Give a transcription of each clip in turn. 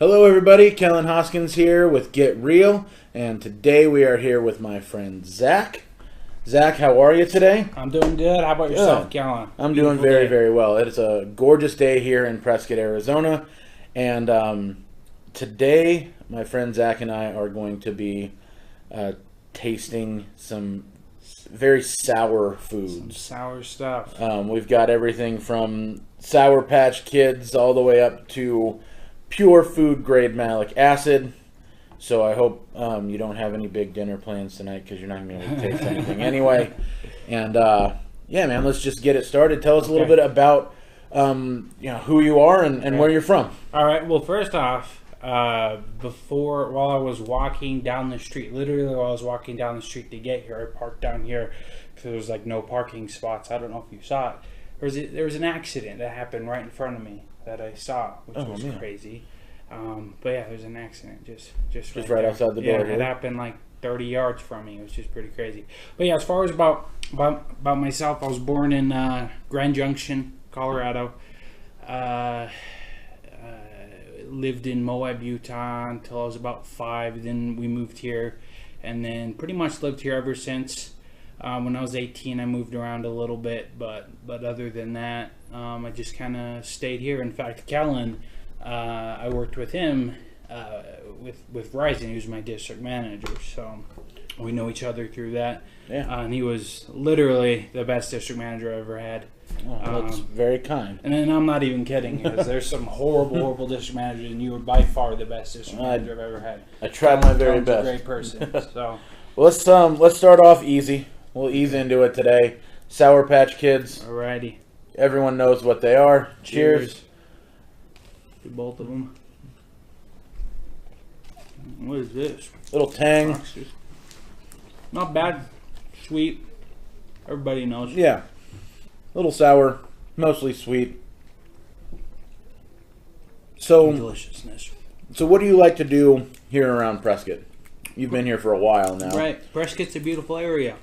Hello everybody, Kellen Hoskins here with Get Real, and today we are here with my friend Zach. Zach, how are you today? I'm doing good. How about yourself, Kellen? I'm doing very well. It's a gorgeous day here in Prescott, Arizona, and today my friend Zach and I are going to be tasting some very sour foods. Some sour stuff. We've got everything from Sour Patch Kids all the way up to pure food grade Malic Acid. So I hope you don't have any big dinner plans tonight because you're not going to be able to taste anything anyway. And yeah, man, let's just get it started. Tell us a little bit about who you are and where you're from. All right. Well, first off, while I was walking down the street, literally while I was walking down the street to get here, I parked down here because there was like no parking spots. I don't know if you saw it. There was an accident that happened right in front of me that I saw, which was crazy. But yeah, there's an accident just right outside the door. Yeah, it happened like 30 yards from me. It was just pretty crazy. But yeah, as far as about myself, I was born in Grand Junction, Colorado. Lived in Moab, Utah until I was about 5. Then we moved here, and then pretty much lived here ever since. When I was 18, I moved around a little bit, but other than that, I just kind of stayed here. In fact, Kellen, I worked with him with Verizon. He was my district manager, so we know each other through that. Yeah. And he was literally the best district manager I ever had. Oh, that's very kind. And then I'm not even kidding, because there's some horrible district managers, and you were by far the best district manager I've ever had. I tried my very best. A great person. So well, let's start off easy. We'll ease into it today. Sour Patch Kids. Alrighty. Everyone knows what they are. Cheers. To both of them. What is this? Little tang. Not bad. Sweet. Everybody knows. Yeah. Little sour. Mostly sweet. So deliciousness. So what do you like to do here around Prescott? You've been here for a while now. Right. Prescott's a beautiful area.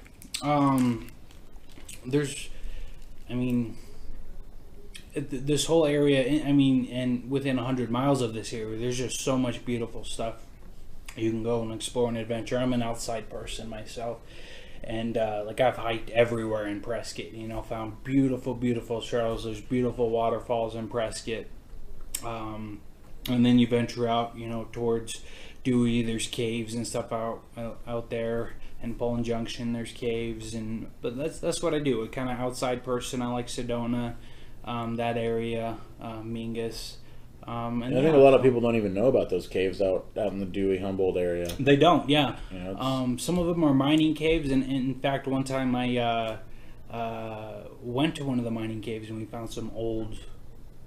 This whole area, and within 100 miles of this area, there's just so much beautiful stuff you can go and explore and adventure. I'm an outside person myself, and I've hiked everywhere in Prescott, found beautiful trails. There's beautiful waterfalls in Prescott, and then you venture out, towards Dewey. There's caves and stuff out there. In Poland Junction, there's caves, but that's what I do. A kind of outside person. I like Sedona, that area, Mingus. I think a lot of people don't even know about those caves out in the Dewey Humboldt area. They don't, yeah. Some of them are mining caves, and in fact, one time I went to one of the mining caves and we found some old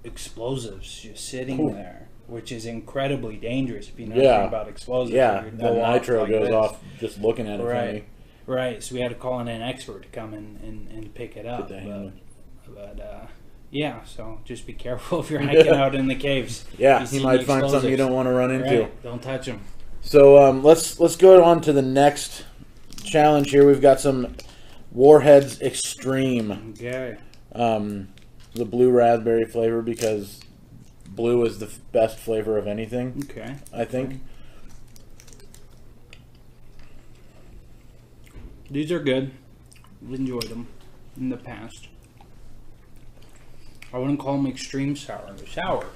explosives just sitting there, which is incredibly dangerous if you know anything about explosives. Yeah, that nitro goes off just looking at it. Right, right. So we had to call in an expert to come and pick it up. Yeah, so just be careful if you're hiking out in the caves. Yeah, you might find something you don't want to run into. Right. Don't touch them. So let's go on to the next challenge here. We've got some Warheads Extreme. Okay. The blue raspberry flavor, because blue is the best flavor of anything. Okay. I think. These are good. I've enjoyed them in the past. I wouldn't call them extreme sour. They're sour.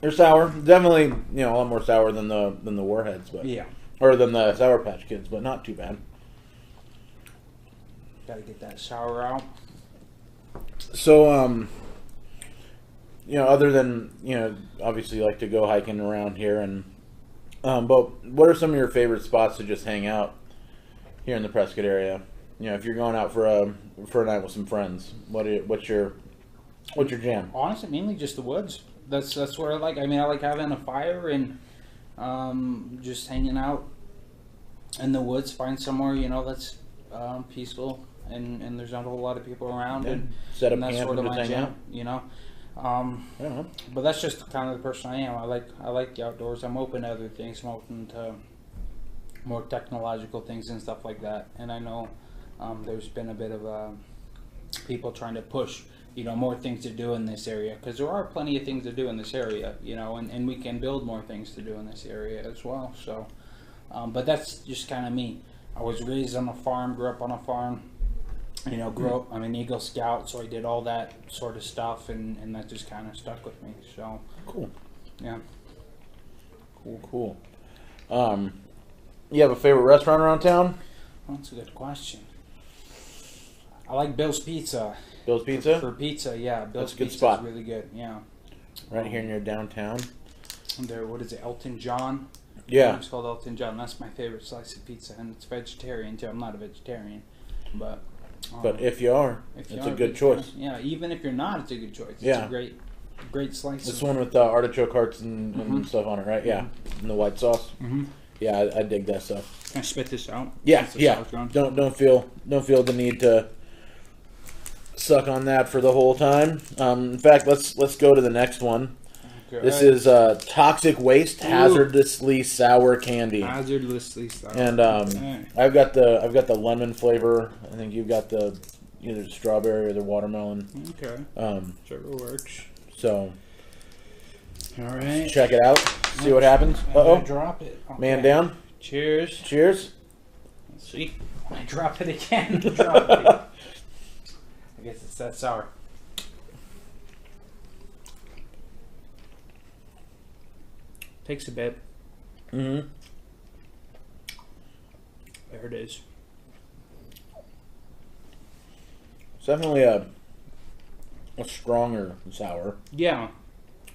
They're sour. Definitely, a lot more sour than the Warheads, but yeah, or than the Sour Patch Kids, but not too bad. Got to get that sour out. So, other than obviously you like to go hiking around here, and but what are some of your favorite spots to just hang out here in the Prescott area? If you're going out for a night with some friends, what's your jam? Honestly, mainly just the woods. That's what I like. I like having a fire and just hanging out in the woods. Find somewhere that's peaceful and there's not a whole lot of people around, and set up that's camp sort of and my just jam. But that's just kind of the person I am. I like the outdoors. I'm open to other things. I'm open to more technological things and stuff like that. And I know there's been a bit of people trying to push more things to do in this area, because there are plenty of things to do in this area, and we can build more things to do in this area as well. So, but that's just kind of me. I was raised on a farm, grew up on a farm. Grew up. I'm an Eagle Scout, so I did all that sort of stuff, and that just kind of stuck with me. So cool. Yeah. Cool. You have a favorite restaurant around town? Well, that's a good question. I like Bill's Pizza. Bill's Pizza? For pizza, yeah. Bill's That's a good Pizza spot. is really good, yeah. Right here near downtown. There, what is it, Elton John? Yeah. It's called Elton John. That's my favorite slice of pizza, and it's vegetarian too. I'm not a vegetarian, but if you are, it's a good choice. Yeah, even if you're not, it's a good choice. Yeah. It's a great slice. This one with the artichoke hearts and stuff on it, right? Yeah. And the white sauce. Mm-hmm. Yeah, I dig that stuff. Can I spit this out? Yeah. Don't feel the need to suck on that for the whole time. In fact, let's go to the next one. Okay. This is toxic waste, hazardously sour candy. Hazardously sour. And I've got the lemon flavor. I think you've got the either strawberry or the watermelon. Okay. Sure works. So, all right. Check it out. See what happens. Drop it. Okay. Man down. Cheers. Cheers. Let's see. I drop it again. Drop it. I guess it's that sour. Takes a bit. Mm-hmm. There it is. It's definitely a stronger sour. Yeah.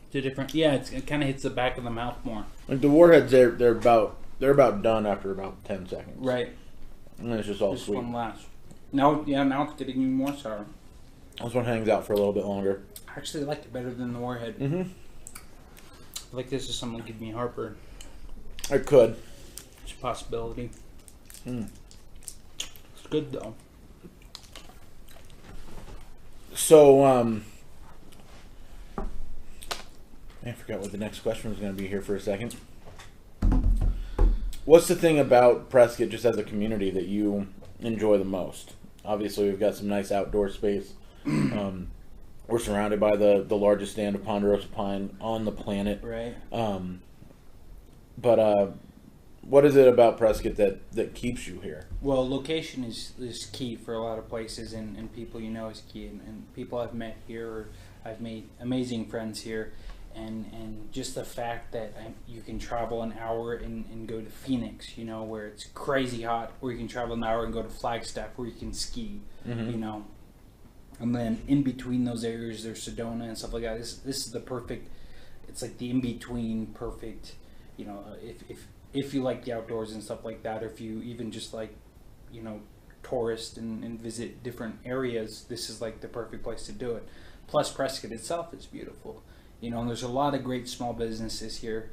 It's a different. Yeah, it kind of hits the back of the mouth more. Like the warheads, they're about done after about 10 seconds. Right. And then it's just all this sweet. One last. Now it's getting even more sour. This one hangs out for a little bit longer. I actually like it better than the warhead. Mm-hmm. I like this is something that give me heartburn. It could. It's a possibility. Mm. It's good though. So, I forgot what the next question was going to be here for a second. What's the thing about Prescott, just as a community, that you enjoy the most? Obviously, we've got some nice outdoor space. We're surrounded by the largest stand of ponderosa pine on the planet. Right. But what is it about Prescott that keeps you here? Well, location is key for a lot of places, and people is key. And people I've met here, I've made amazing friends here. And just the fact that you can travel an hour and go to Phoenix, where it's crazy hot, or you can travel an hour and go to Flagstaff where you can ski, Mm-hmm. And then in between those areas there's Sedona and stuff like that. This is the perfect, it's like the in-between perfect, if you like the outdoors and stuff like that, or if you even just like, tourist and visit different areas, this is like the perfect place to do it. Plus Prescott itself is beautiful. And there's a lot of great small businesses here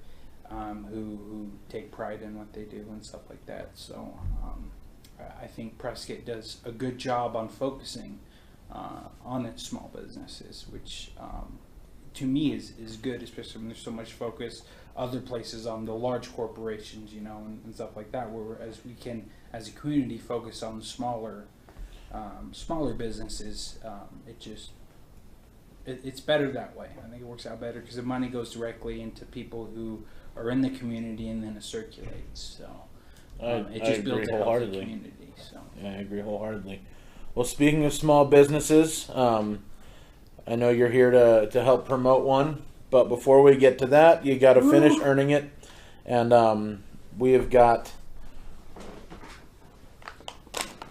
who take pride in what they do and stuff like that. So I think Prescott does a good job on focusing on its small businesses, which to me is good, especially when there's so much focus other places on the large corporations, and stuff like that, whereas we can, as a community, focus on the smaller businesses. It's better that way. I think it works out better because the money goes directly into people who are in the community, and then it circulates. So it just builds a healthy community. So yeah, I agree wholeheartedly. Well, speaking of small businesses, I know you're here to help promote one, but before we get to that, you got to finish earning it, and we have got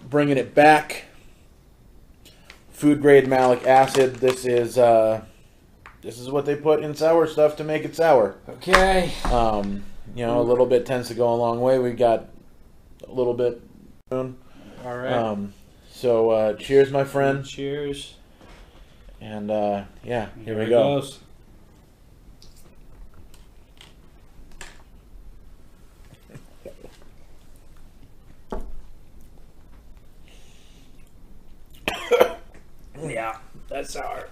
bringing it back. Food grade Malic Acid. This is what they put in sour stuff to make it sour. Okay. A little bit tends to go a long way. We got a little bit. All right. So cheers, my friend. Cheers. And here we go. Goes. Yeah, that's sour.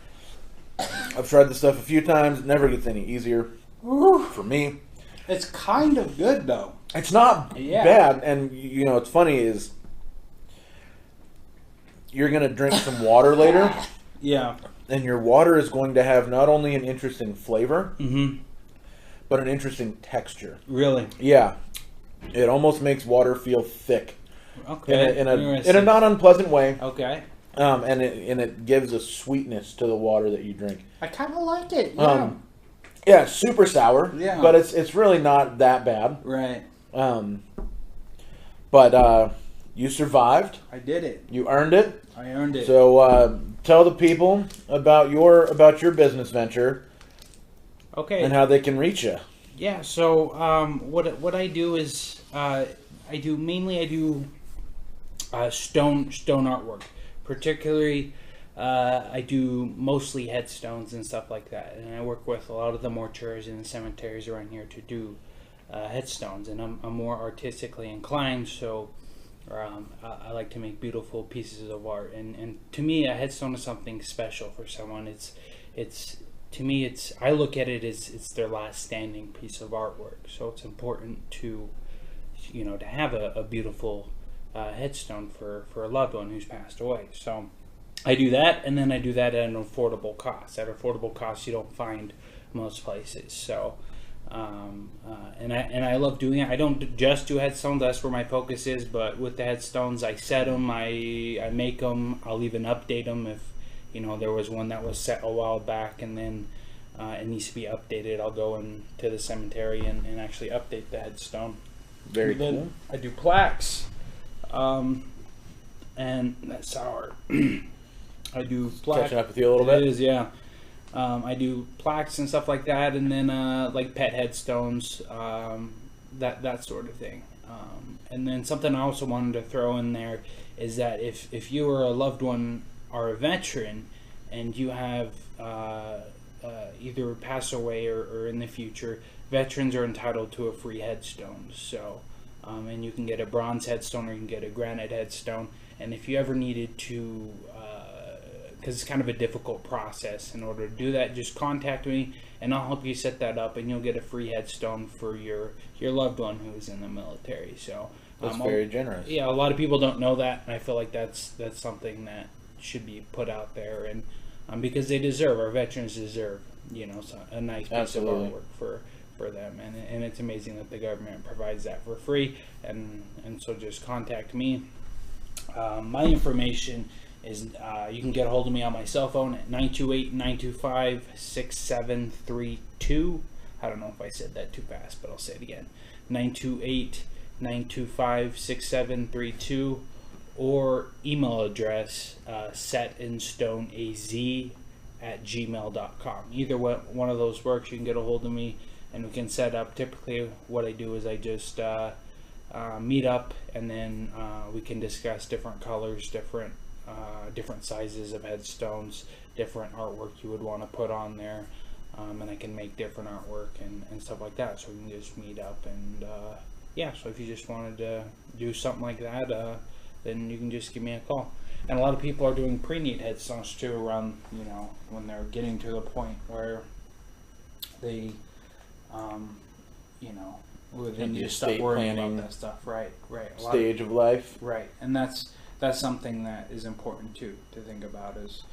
I've tried this stuff a few times. Never gets any easier for me. It's kind of good though. It's not bad, and what's funny is you're gonna drink some water later. Yeah. and your water is going to have not only an interesting flavor, but an interesting texture. Really? Yeah. It almost makes water feel thick. Okay. In a not unpleasant way. Okay. And it gives a sweetness to the water that you drink. I kind of like it. Yeah. Yeah, super sour. Yeah. But it's really not that bad. Right. But you survived. I did it. You earned it. I earned it. So tell the people about your business venture. Okay. And how they can reach you. Yeah. So what I do is I do stone artwork. Particularly, I do mostly headstones and stuff like that, and I work with a lot of the mortuaries and the cemeteries around here to do headstones. And I'm more artistically inclined, so I like to make beautiful pieces of art. And to me, a headstone is something special for someone. To me, I look at it as it's their last standing piece of artwork. So it's important to have a beautiful headstone for a loved one who's passed away. So I do that, and then I do that at an affordable cost. At affordable cost you don't find most places. So and I love doing it. I don't just do headstones, that's where my focus is, but with the headstones I set them, I make them, I'll even update them if there was one that was set a while back and then it needs to be updated. I'll go into the cemetery and actually update the headstone. Very cool. I do plaques. And that's sour. I do plaques. Catching up with you a little bit. It is, yeah. I do plaques and stuff like that, and then like pet headstones, that sort of thing. And then something I also wanted to throw in there is that if you or a loved one are a veteran and you have either passed away or in the future, veterans are entitled to a free headstone. So. And you can get a bronze headstone or you can get a granite headstone. And if you ever needed to, because it's kind of a difficult process, in order to do that, just contact me and I'll help you set that up, and you'll get a free headstone for your loved one who's in the military. So that's very generous. Yeah, a lot of people don't know that, and I feel like that's something that should be put out there, and because they deserve, our veterans deserve, a nice piece of artwork for them, and it's amazing that the government provides that for free, and so just contact me. My information is you can get a hold of me on my cell phone at 928-925-6732. I don't know if I said that too fast, but I'll say it again. 928-925-6732, or email address setinstoneaz@gmail.com. Either one of those works. You can get a hold of me and we can set up. Typically what I do is I just meet up, and then we can discuss different colors, different sizes of headstones, different artwork you would want to put on there, and I can make different artwork and stuff like that. So we can just meet up, and so if you just wanted to do something like that, then you can just give me a call. And a lot of people are doing pre-need headstones too, around when they're getting to the point where they where they need to stop worrying about that stuff. Right. Stage of life. Right, and that's something that is important too to think about. Is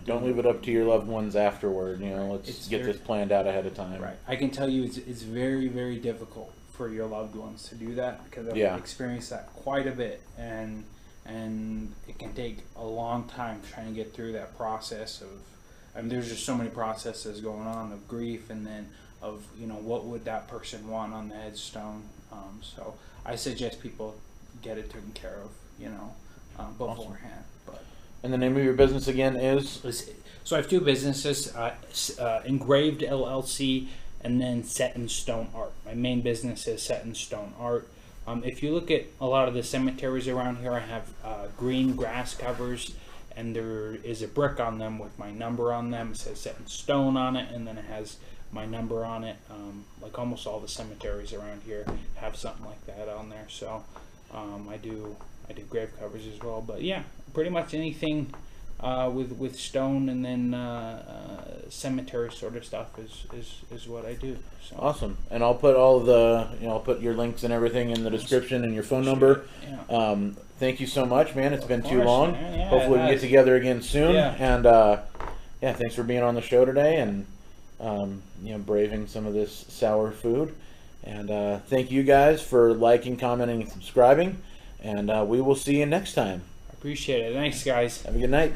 don't leave it up to your loved ones afterward. Let's get this planned out ahead of time. Right. I can tell you, it's very, very difficult for your loved ones to do that, because I've experienced that quite a bit, and it can take a long time trying to get through that process of. There's just so many processes going on of grief, and then of what would that person want on the headstone. So I suggest people get it taken care of, beforehand. But and the name of your business again is? So I have two businesses: Engraved LLC, and then Set in Stone Art. My main business is Set in Stone Art. If you look at a lot of the cemeteries around here, I have green grass covers, and there is a brick on them with my number on them. It says Set in Stone on it, and then it has my number on it. Like almost all the cemeteries around here have something like that on there. So I do grave covers as well. But yeah, pretty much anything with stone, and then cemetery sort of stuff is what I do. So. Awesome. And I'll put all the, I'll put your links and everything in the description and your phone number. Yeah. Thank you so much, man. It's been too course, long. man. Yeah, hopefully we get together again soon. Yeah. And yeah, thanks for being on the show today and braving some of this sour food. And thank you guys for liking, commenting, and subscribing. And we will see you next time. Appreciate it. Thanks, guys. Have a good night.